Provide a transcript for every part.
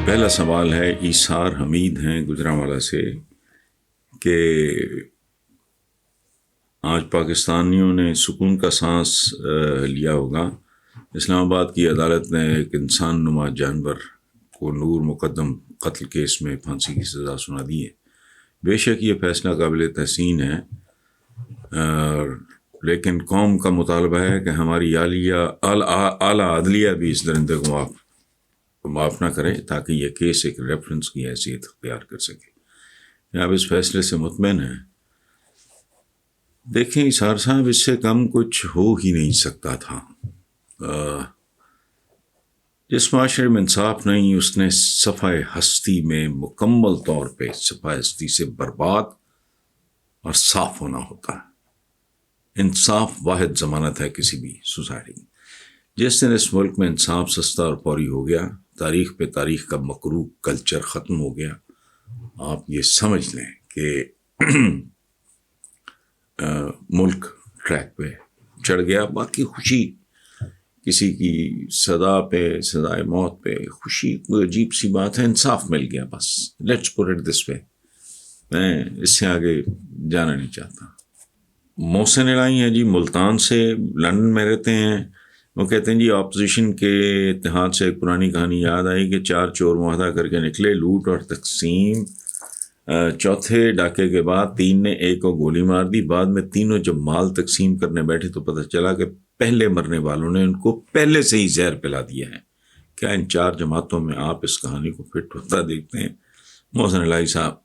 पहला सवाल है ईसार हमीद हैं गुजरांवाला से कि आज पाकिस्तानियों ने सुकून का सांस लिया होगा। इस्लामाबाद की अदालत ने एक इंसान नुमा जानवर को नूर मुकद्दम कत्ल केस में फांसी की सज़ा सुना दी है। बेशक ये फैसला काबिल तहसीन है, लेकिन कौम का मुतालबा है कि हमारी आला अदलिया भी इस दरिंदे को माफ़ ना करे ताकि यह केस एक रेफरेंस की हैसियत अख्तियार कर सके। आप इस फैसले से मुतमईन हैं? देखें इसार साहब, इससे कम कुछ हो ही नहीं सकता था। जिस माशरे में इंसाफ नहीं, उसने सफ़ाए हस्ती में मुकम्मल तौर पे सफ़ाए हस्ती से बर्बाद और साफ होना होता है। इंसाफ वाहिद ज़मानत है किसी भी सोसाइटी की। जिस दिन इस मुल्क में इंसाफ सस्ता और फौरी हो गया, तारीख पे तारीख का मकरूह कल्चर ख़त्म हो गया। आप ये समझ लें कि मुल्क ट्रैक पे चढ़ गया। बाकी खुशी किसी की सज़ाए मौत पे खुशी अजीब सी बात है। इंसाफ मिल गया, बस let's put it this way. मैं इससे आगे जाना नहीं चाहता। मोहसिन इलाही हैं जी, मुल्तान से, लंदन में रहते हैं। वो कहते हैं जी ऑपोजिशन के इत्तेहाद से एक पुरानी कहानी याद आई कि 4 चोर मुआहदा करके निकले, लूट और तकसीम। चौथे डाके के बाद 3 ने एक को गोली मार दी। बाद में तीनों जब माल तकसीम करने बैठे तो पता चला कि पहले मरने वालों ने उनको पहले से ही जहर पिला दिया है। क्या इन 4 जमातों में आप इस कहानी को फिट होता देखते हैं? मोहसिन इलाही साहब,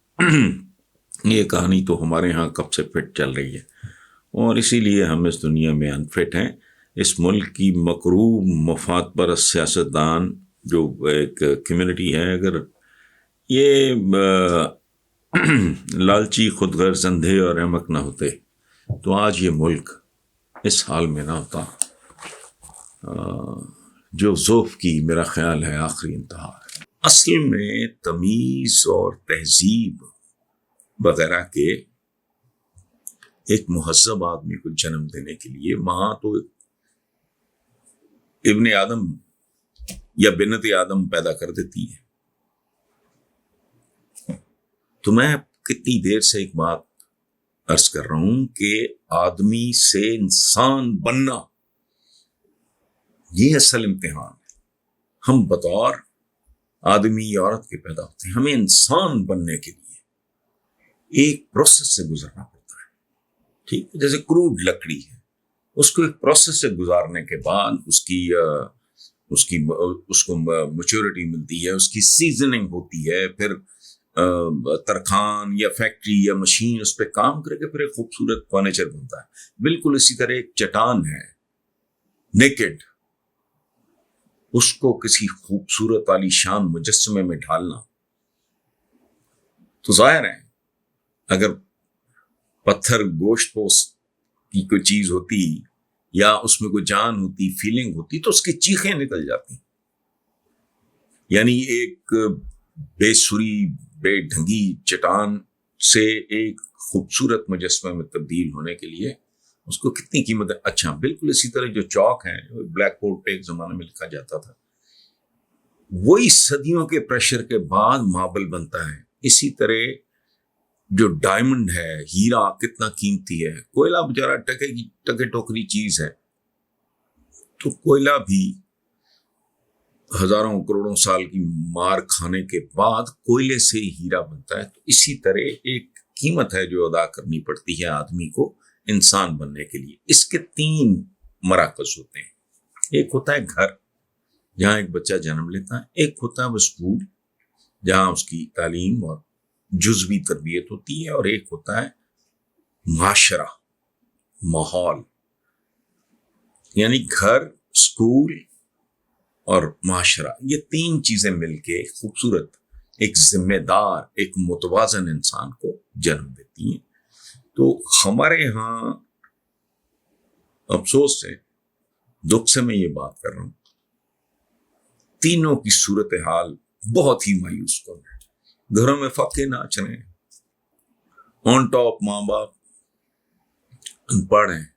ये कहानी तो हमारे यहाँ कब से फिट चल रही है और इसीलिए हम इस दुनिया में अनफिट हैं। इस मुल्क की मकरूह मफाद परस्त सियासतदान जो एक कम्युनिटी है, अगर ये लालची, खुदगर्ज़, अंधे और अहमक ना होते तो आज ये मुल्क इस हाल में ना होता। जो ज़ौफ़ की मेरा ख्याल है आखिरी इंतहा है। असल में तमीज़ और तहजीब वगैरह के एक मुहज़्ज़ब आदमी को जन्म देने के लिए माँ तो इब्ने आदम या बिनत आदम पैदा कर देती है। तो मैं कितनी देर से एक बात अर्ज कर रहा हूं कि आदमी से इंसान बनना ये असल इम्तिहान है। हम बतौर आदमी औरत के पैदा होते हैं, हमें इंसान बनने के लिए एक प्रोसेस से गुजरना पड़ता है। ठीक, जैसे क्रूड लकड़ी है, उसको एक प्रोसेस से गुजारने के बाद उसको मैच्योरिटी मिलती है, उसकी सीजनिंग होती है, फिर तरखान या फैक्ट्री या मशीन उस पर काम करके फिर एक खूबसूरत फर्नीचर बनता है। बिल्कुल इसी तरह एक चट्टान है नेकेड, उसको किसी खूबसूरत आलीशान मुजस्समे में ढालना तो जाहिर है अगर पत्थर गोश्त पोस्ट की कोई चीज होती या उसमें कोई जान होती, फीलिंग होती, तो उसकी चीखें निकल जाती। यानी एक बेसुरी बेढंगी चट्टान से एक खूबसूरत मुजस्समे में तब्दील होने के लिए उसको कितनी कीमत है। अच्छा, बिल्कुल इसी तरह जो चौक है, ब्लैक बोर्ड पे एक जमाने में लिखा जाता था, वही सदियों के प्रेशर के बाद मार्बल बनता है। इसी तरह जो डायमंड है, हीरा कितना कीमती है। कोयला बेचारा टके टोकरी चीज है, तो कोयला भी हजारों करोड़ों साल की मार खाने के बाद कोयले से हीरा बनता है। तो इसी तरह एक कीमत है जो अदा करनी पड़ती है आदमी को इंसान बनने के लिए। इसके 3 मराकज़ होते हैं। एक होता है घर, जहाँ एक बच्चा जन्म लेता है। एक होता है वो स्कूल, जहाँ उसकी तालीम और जुज़वी तरबियत होती है। और एक होता है माशरा, माहौल। यानी घर, स्कूल और माशरा, ये 3 चीजें मिलके खूबसूरत एक जिम्मेदार, एक मुतवाज़न इंसान को जन्म देती हैं। तो हमारे यहाँ अफसोस से, दुख से मैं ये बात कर रहा हूं, तीनों की सूरत हाल बहुत ही मायूस कौन है। घरों में फक्के नाच रहे हैं, ऑन टॉप माँ बाप अनपढ़ हैं,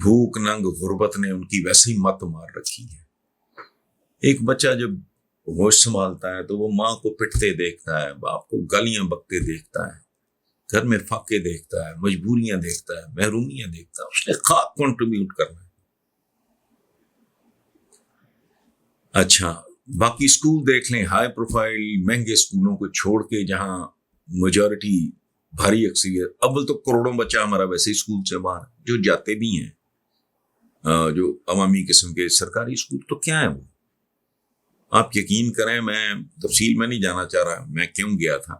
भूख नंग गुर्बत ने उनकी वैसे ही मत मार रखी है। एक बच्चा जब होश संभालता है तो वो माँ को पिटते देखता है, बाप को गालियां बकते देखता है, घर में फाके देखता है, मजबूरियां देखता है, महरूमियां देखता है, उसने खाक कंट्रीब्यूट करना है। अच्छा, बाकी स्कूल देख लें, हाई प्रोफाइल महंगे स्कूलों को छोड़ के जहां मेजॉरिटी भारी अक्सरियत, अव्वल तो करोड़ों बच्चा हमारा वैसे ही स्कूल से बाहर, जो जाते भी हैं जो अवामी किस्म के सरकारी स्कूल, तो क्या है वो, आप यकीन करें, मैं तफसील में नहीं जाना चाह रहा मैं क्यों गया था।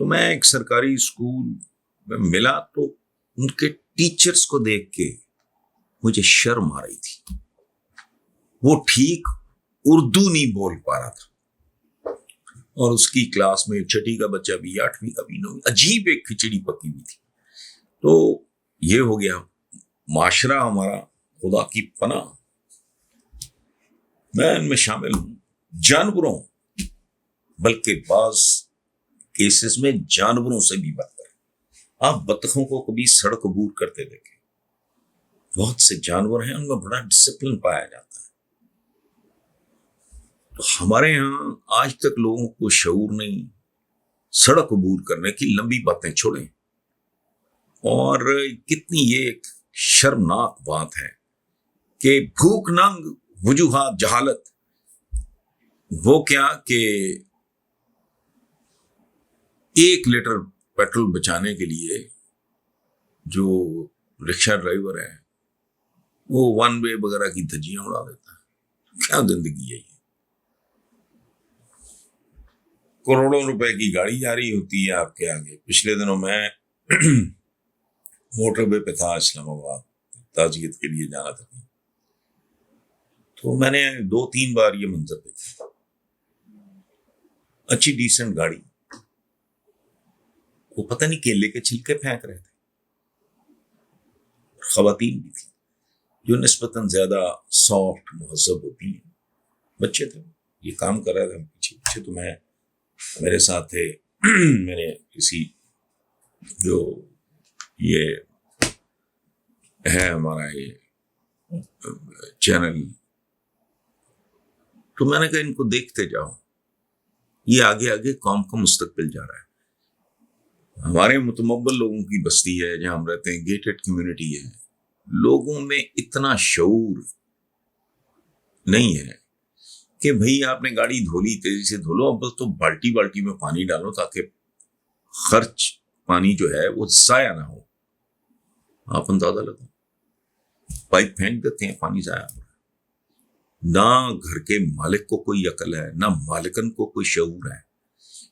तो मैं एक सरकारी स्कूल में मिला तो उनके टीचर्स को देख के मुझे शर्म आ रही थी। वो ठीक उर्दू नहीं बोल पा रहा था और उसकी क्लास में 6वीं का बच्चा भी, 8वीं का भी, 9वीं, अजीब एक खिचड़ी पकी हुई थी। तो ये हो गया माशरा हमारा, खुदा की पनाह, मैं इनमें शामिल हूं। जानवरों, बल्कि बाज केसेस में जानवरों से भी बदतर। आप बतखों को कभी सड़क अबूर करते देखें, बहुत से जानवर हैं उनमें बड़ा डिसिप्लिन पाया जाता है। तो हमारे यहाँ आज तक लोगों को शऊर नहीं, सड़क अबूर करने की लंबी बातें छोड़ें। और कितनी ये एक शर्मनाक बात है कि भूख नंग वजूहात जहालत, वो क्या कि 1 लीटर पेट्रोल बचाने के लिए जो रिक्शा ड्राइवर है वो 1 वे वगैरह की धज्जियां उड़ा देता है। क्या जिंदगी है ये। करोड़ों रुपए की गाड़ी जा रही होती है आपके आगे। पिछले दिनों मैं मोटरवे पे था इस्लामाबाद, ताजियत के लिए जाना था, तो मैंने 2-3 बार ये मंजर देखा। अच्छी डिसेंट गाड़ी, वो पता नहीं केले के छिलके फेंक रहे थे। खवातीन भी थी जो निस्बतन ज्यादा सॉफ्ट मुहज़्ज़ब होती हैं, बच्चे थे, ये काम कर रहे थे पीछे पीछे। तो मैं, मेरे साथ थे मेरे किसी जो ये है हमारा ये चैनल, तो मैंने कहा इनको देखते जाओ, ये आगे आगे कौम का मुस्तकबिल जा रहा है। हमारे मुतमव्वल लोगों की बस्ती है जहां हम रहते हैं, गेटेड कम्युनिटी है, लोगों में इतना शऊर नहीं है कि भाई आपने गाड़ी धो ली, तेजी से धो लो, अब तो बाल्टी बाल्टी में पानी डालो ताकि खर्च पानी जो है वो जाया ना हो। आप अंदाजा लगाओ, पाइप फेंक देते हैं, पानी जाया हो। ना घर के मालिक को कोई अकल है, ना मालिकन को कोई शऊर है।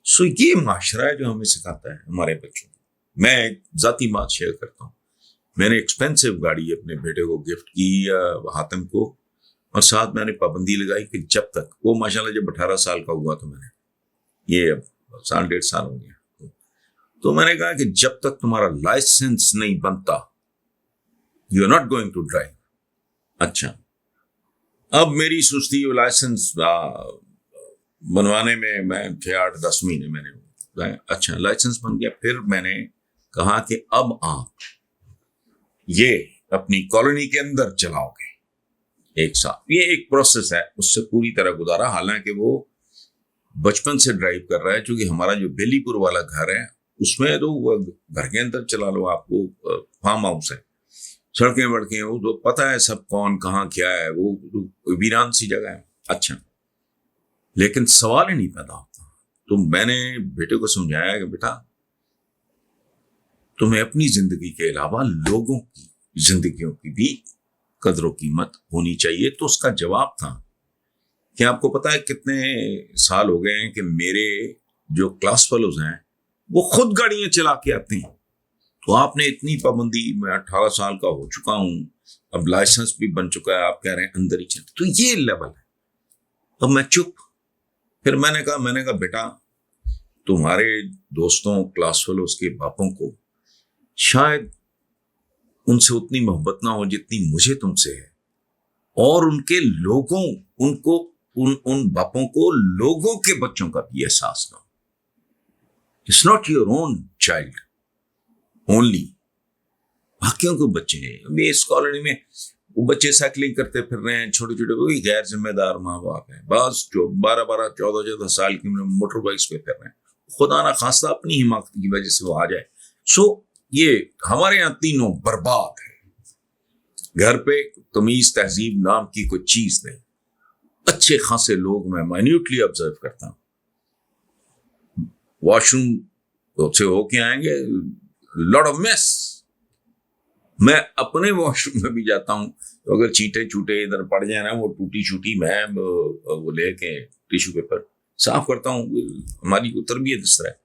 सो ये माशरा है जो हमें सिखाता है हमारे बच्चों को। मैं एक जाती बात शेयर करता हूँ, मैंने एक्सपेंसिव गाड़ी अपने बेटे को गिफ्ट की, हातिम को, और साथ मैंने पाबंदी लगाई कि जब तक वो, माशाल्लाह जब 18 साल का हुआ तो मैंने, ये अब 1.5 साल हो गया, तो मैंने कहा कि जब तक तुम्हारा लाइसेंस नहीं बनता you are not going to drive. अच्छा, अब मेरी सुस्ती लाइसेंस बनवाने में मैं 6-8-10 महीने मैंने, अच्छा लाइसेंस बन गया। फिर मैंने कहा कि अब आप ये अपनी कॉलोनी के अंदर चलाओगे एक साथ, ये एक प्रोसेस है, उससे पूरी तरह गुजारा। हालांकि वो बचपन से ड्राइव कर रहा है, क्योंकि हमारा जो बेलीपुर वाला घर है उसमें तो वो घर के अंदर चला लो, आपको फार्म हाउस है, सड़कें वड़कें वो तो पता है सब कौन कहाँ क्या है, वो वीरान सी जगह है। अच्छा, लेकिन सवाल ही नहीं पैदा होता। तो मैंने बेटे को समझाया कि बेटा तुम्हें अपनी जिंदगी के अलावा लोगों की जिंदगियों की भी कदर कीमत होनी चाहिए। तो उसका जवाब था कि आपको पता है कितने साल हो गए हैं कि मेरे जो क्लास फेलोज हैं वो खुद गाड़ियां चला के आते हैं, तो आपने इतनी पाबंदी, मैं 18 साल का हो चुका हूं, अब लाइसेंस भी बन चुका है, आप कह रहे हैं अंदर ही चल, तो ये लेवल है। अब मैं चुप। फिर मैंने कहा बेटा तुम्हारे दोस्तों क्लास फेलोज के बापों को शायद उनसे उतनी मोहब्बत ना हो जितनी मुझे तुमसे है, और उनके लोगों, उनको उन बापों को लोगों के बच्चों का भी एहसास ना हो। It's not your own child only. बाकियों के बच्चे हैं। अभी इस कॉलोनी में वो बच्चे साइकिलिंग करते फिर रहे हैं, छोटे छोटे, वही गैर जिम्मेदार माँ बाप हैं, बस जो 12-12, 14-14 साल की उम्र में मोटर बाइक्स पे फिर रहे हैं। खुदा ना खास्ता अपनी हिमाकत की वजह से वो आ जाए। सो ये हमारे यहाँ तीनों बर्बाद है। घर पे तमीज तहजीब नाम की कोई चीज नहीं। अच्छे खासे लोग मैं माइन्यूटली ऑब्जर्व करता हूँ, वॉशरूम से होके आएंगे, लॉट ऑफ मेस। मैं अपने वॉशरूम में भी जाता हूँ तो अगर चीटे चूटे इधर पड़ जाए ना, वो टूटी छूटी, मैं वो लेके टिश्यू पेपर साफ करता हूँ। हमारी तरबियत इस तरह है।